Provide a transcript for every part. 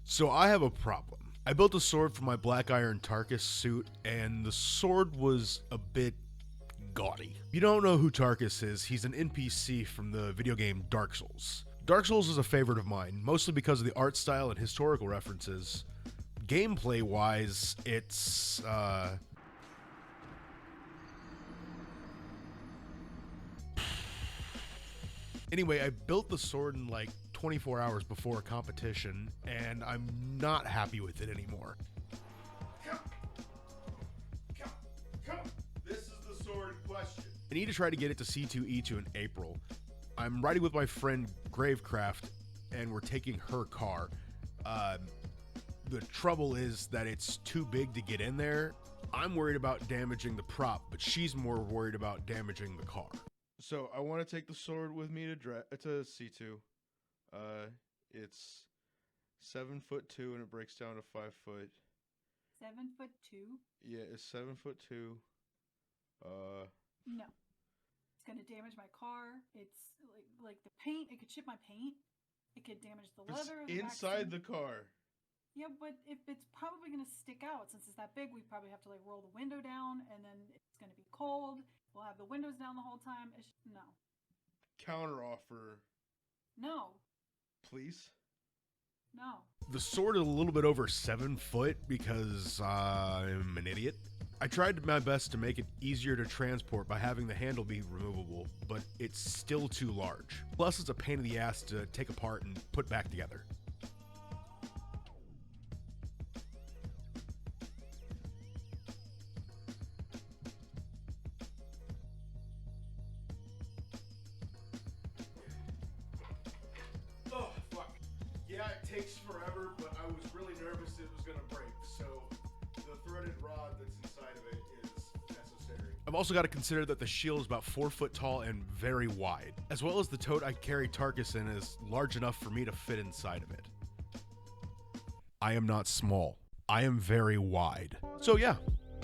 So I have a problem. I built a sword for my Black Iron Tarkus suit, and the sword was a bit gaudy. If you don't know who Tarkus is, he's an NPC from the video game Dark Souls. Dark Souls is a favorite of mine, mostly because of the art style and historical references. Gameplay wise, it's Anyway, I built the sword in like 24 hours before a competition, and I'm not happy with it anymore. This is the sword in question. I need to try to get it to C2E2 in April. I'm riding with my friend Gravecraft, and we're taking her car. The trouble is that it's too big to get in there. I'm worried about damaging the prop, but she's more worried about damaging the car. So I want to take the sword with me to C2. It's 7'2" and it breaks down to 5 foot. 7'2"? Yeah, it's 7'2". No. It's gonna damage my car. It's like the paint. It could chip my paint. It could damage the leather. It's inside the car. Yeah, but if it's probably gonna stick out since it's that big, we probably have to like roll the window down, and then it's gonna be cold. We'll have the windows down the whole time. No. Counter offer. No. Please? No. The sword is a little bit over 7 foot because I'm an idiot. I tried my best to make it easier to transport by having the handle be removable, but it's still too large. Plus, it's a pain in the ass to take apart and put back together. Oh, fuck. Yeah, it takes forever, but I was really nervous it was gonna break, so the threaded rod that's inside of it is necessary. I've also got to consider that the shield is about 4 foot tall and very wide, as well as the tote I carry Tarkus in is large enough for me to fit inside of it. I am not small. I am very wide. So yeah,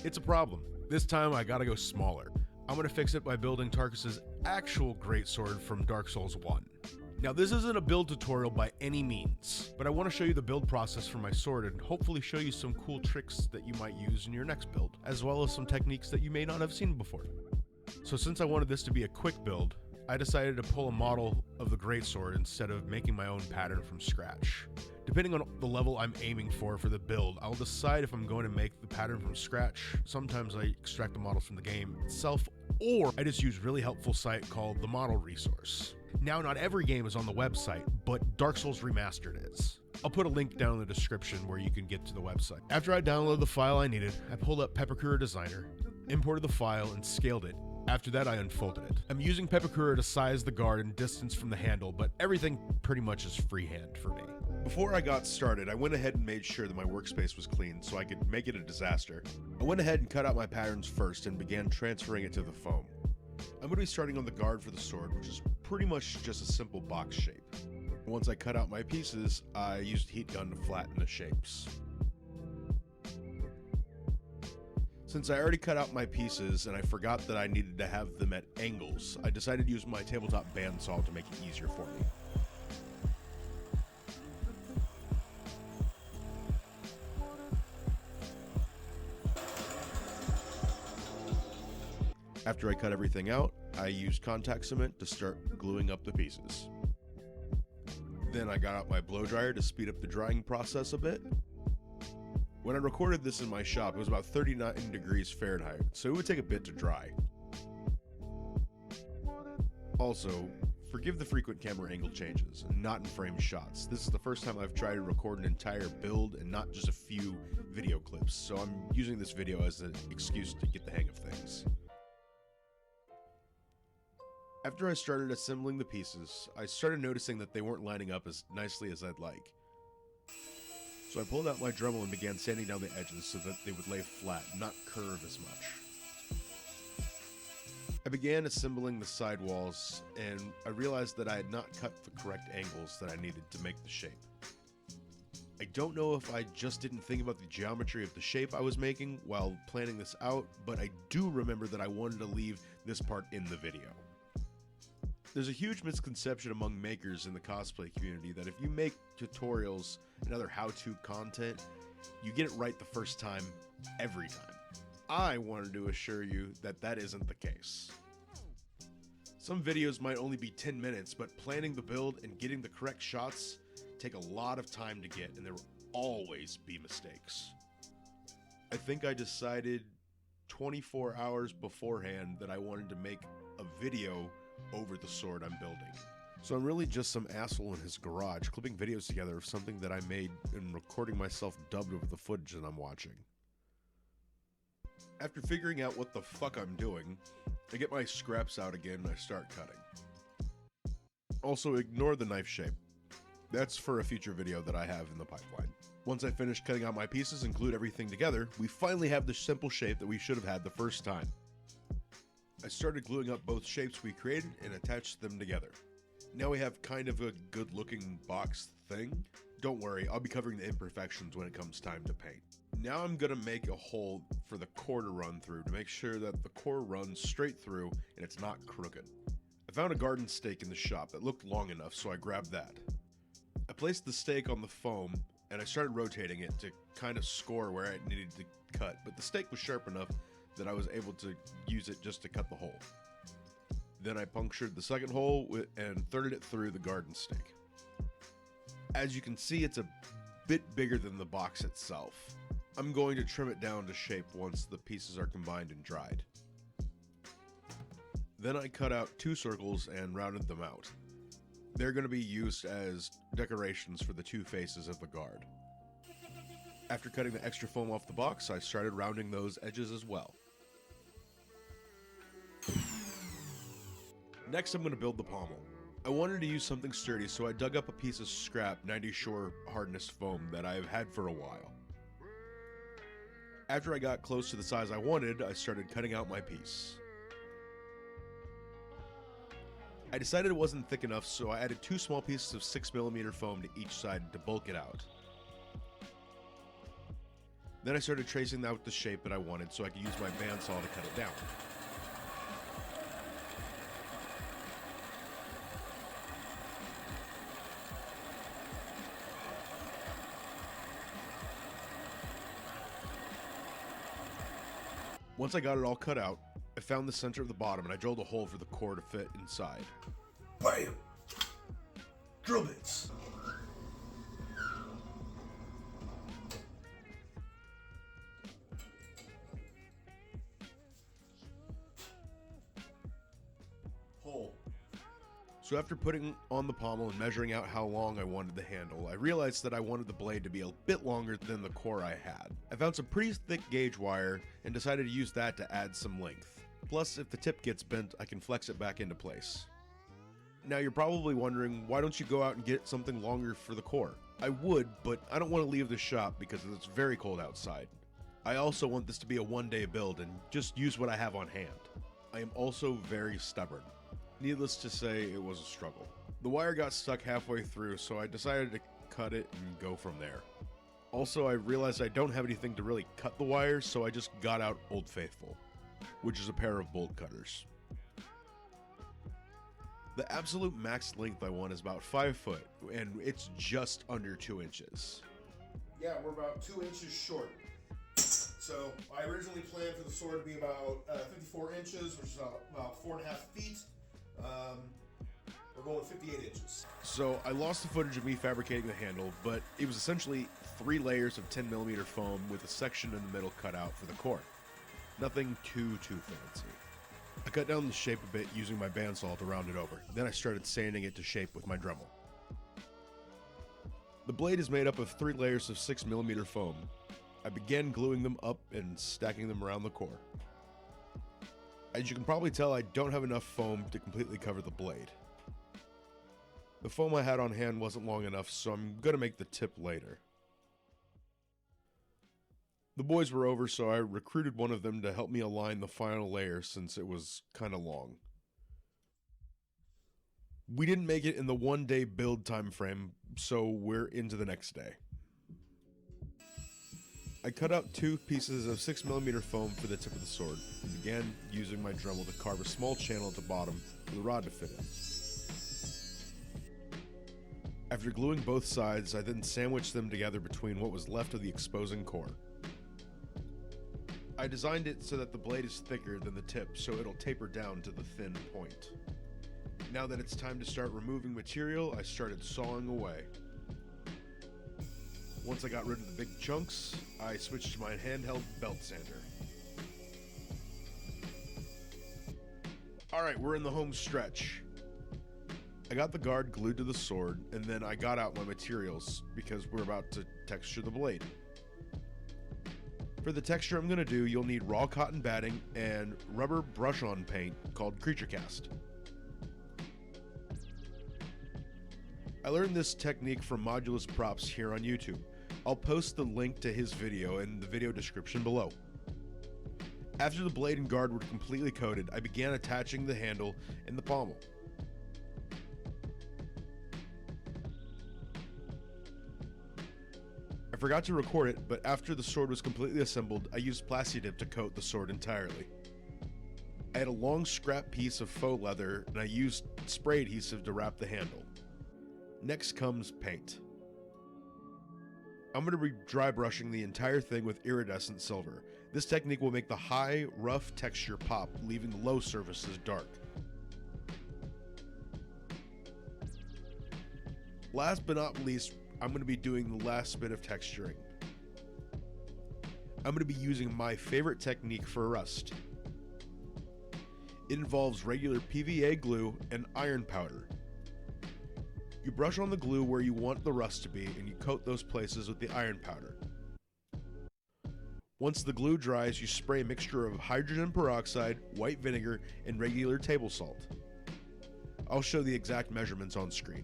it's a problem. This time I gotta go smaller. I'm gonna fix it by building Tarkus's actual greatsword from Dark Souls 1. Now this isn't a build tutorial by any means, but I want to show you the build process for my sword and hopefully show you some cool tricks that you might use in your next build, as well as some techniques that you may not have seen before. So since I wanted this to be a quick build, I decided to pull a model of the greatsword instead of making my own pattern from scratch. Depending on the level I'm aiming for the build, I'll decide if I'm going to make the pattern from scratch. Sometimes I extract the models from the game itself, or I just use a really helpful site called the Model Resource. Now, not every game is on the website, but Dark Souls Remastered is. I'll put a link down in the description where you can get to the website. After I downloaded the file I needed, I pulled up Pepakura Designer, imported the file, and scaled it. After that, I unfolded it. I'm using Pepakura to size the guard and distance from the handle, but everything pretty much is freehand for me. Before I got started, I went ahead and made sure that my workspace was clean so I could make it a disaster. I went ahead and cut out my patterns first and began transferring it to the foam. I'm going to be starting on the guard for the sword, which is pretty much just a simple box shape. Once I cut out my pieces, I used a heat gun to flatten the shapes. Since I already cut out my pieces and I forgot that I needed to have them at angles, I decided to use my tabletop bandsaw to make it easier for me. After I cut everything out, I used contact cement to start gluing up the pieces. Then I got out my blow dryer to speed up the drying process a bit. When I recorded this in my shop, it was about 39 degrees Fahrenheit, so it would take a bit to dry. Also, forgive the frequent camera angle changes, and not in frame shots. This is the first time I've tried to record an entire build and not just a few video clips, so I'm using this video as an excuse to get the hang of things. After I started assembling the pieces, I started noticing that they weren't lining up as nicely as I'd like. So I pulled out my Dremel and began sanding down the edges so that they would lay flat, not curve as much. I began assembling the side walls, and I realized that I had not cut the correct angles that I needed to make the shape. I don't know if I just didn't think about the geometry of the shape I was making while planning this out, but I do remember that I wanted to leave this part in the video. There's a huge misconception among makers in the cosplay community that if you make tutorials and other how-to content, you get it right the first time, every time. I wanted to assure you that that isn't the case. Some videos might only be 10 minutes, but planning the build and getting the correct shots take a lot of time to get, and there will always be mistakes. I think I decided 24 hours beforehand that I wanted to make a video over the sword I'm building. So I'm really just some asshole in his garage clipping videos together of something that I made and recording myself dubbed over the footage that I'm watching. After figuring out what the fuck I'm doing, I get my scraps out again and I start cutting. Also, ignore the knife shape. That's for a future video that I have in the pipeline. Once I finish cutting out my pieces and glued everything together, we finally have the simple shape that we should have had the first time. I started gluing up both shapes we created and attached them together. Now we have kind of a good looking box thing. Don't worry, I'll be covering the imperfections when it comes time to paint. Now I'm gonna make a hole for the core to run through to make sure that the core runs straight through and it's not crooked. I found a garden stake in the shop that looked long enough, so I grabbed that. I placed the stake on the foam and I started rotating it to kind of score where I needed to cut, but the stake was sharp enough that I was able to use it just to cut the hole. Then I punctured the second hole and threaded it through the garden stake. As you can see, it's a bit bigger than the box itself. I'm going to trim it down to shape once the pieces are combined and dried. Then I cut out 2 circles and rounded them out. They're going to be used as decorations for the 2 faces of the guard. After cutting the extra foam off the box, I started rounding those edges as well. Next, I'm going to build the pommel. I wanted to use something sturdy, so I dug up a piece of scrap 90 Shore hardness foam that I've had for a while. After I got close to the size I wanted, I started cutting out my piece. I decided it wasn't thick enough, so I added 2 small pieces of 6mm foam to each side to bulk it out. Then I started tracing out the shape that I wanted so I could use my bandsaw to cut it down. Once I got it all cut out, I found the center of the bottom and I drilled a hole for the core to fit inside. BAM! Drill bits! Hole. So after putting on the pommel and measuring out how long I wanted the handle, I realized that I wanted the blade to be a bit longer than the core I had. I found some pretty thick gauge wire and decided to use that to add some length. Plus, if the tip gets bent, I can flex it back into place. Now you're probably wondering, why don't you go out and get something longer for the core? I would, but I don't want to leave the shop because it's very cold outside. I also want this to be a one-day build and just use what I have on hand. I am also very stubborn. Needless to say, it was a struggle. The wire got stuck halfway through, so I decided to cut it and go from there. Also, I realized I don't have anything to really cut the wire, so I just got out Old Faithful, which is a pair of bolt cutters. The absolute max length I want is about 5 foot, and it's just under 2 inches. Yeah, we're about 2 inches short. So I originally planned for the sword to be about 54 inches, which is about 4.5 feet. We're going 58 inches. So I lost the footage of me fabricating the handle, but it was essentially 3 layers of 10mm foam with a section in the middle cut out for the core. Nothing too fancy. I cut down the shape a bit using my bandsaw to round it over. Then I started sanding it to shape with my Dremel. The blade is made up of 3 layers of 6mm foam. I began gluing them up and stacking them around the core. As you can probably tell, I don't have enough foam to completely cover the blade. The foam I had on hand wasn't long enough, so I'm gonna make the tip later. The boys were over, so I recruited one of them to help me align the final layer since it was kinda long. We didn't make it in the 1-day build time frame, so we're into the next day. I cut out 2 pieces of 6mm foam for the tip of the sword, and began using my Dremel to carve a small channel at the bottom for the rod to fit in. After gluing both sides, I then sandwiched them together between what was left of the exposing core. I designed it so that the blade is thicker than the tip, so it'll taper down to the thin point. Now that it's time to start removing material, I started sawing away. Once I got rid of the big chunks, I switched to my handheld belt sander. Alright, we're in the home stretch. I got the guard glued to the sword, and then I got out my materials, because we're about to texture the blade. For the texture I'm going to do, you'll need raw cotton batting and rubber brush-on paint called Creature Cast. I learned this technique from Modulus Props here on YouTube. I'll post the link to his video in the video description below. After the blade and guard were completely coated, I began attaching the handle and the pommel. I forgot to record it, but after the sword was completely assembled, I used Plastidip to coat the sword entirely. I had a long scrap piece of faux leather, and I used spray adhesive to wrap the handle. Next comes paint. I'm going to be dry brushing the entire thing with iridescent silver. This technique will make the high, rough texture pop, leaving the low surfaces dark. Last but not least, I'm going to be doing the last bit of texturing. I'm going to be using my favorite technique for rust. It involves regular PVA glue and iron powder. You brush on the glue where you want the rust to be, and you coat those places with the iron powder. Once the glue dries, you spray a mixture of hydrogen peroxide, white vinegar, and regular table salt. I'll show the exact measurements on screen.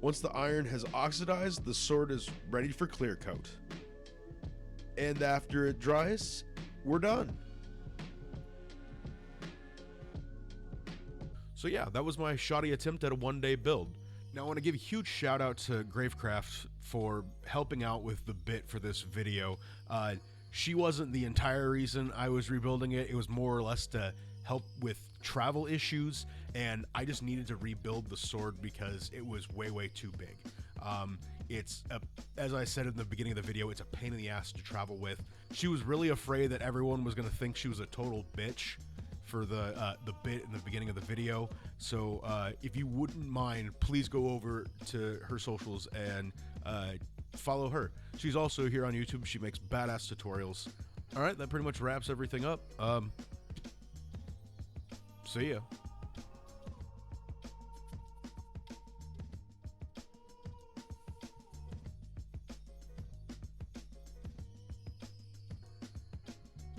Once the iron has oxidized, the sword is ready for clear coat. And after it dries, we're done. So yeah, that was my shoddy attempt at a one-day build. Now I want to give a huge shout out to Gravecraft for helping out with the bit for this video. She wasn't the entire reason I was rebuilding it. It was more or less to help with travel issues, and I just needed to rebuild the sword because it was way too big. As I said in the beginning of the video, it's a pain in the ass to travel with. She was really afraid that everyone was going to think she was a total bitch for the bit in the beginning of the video. So if you wouldn't mind, please go over to her socials and follow her. She's also here on YouTube. She makes badass tutorials. All right, that pretty much wraps everything up. See ya.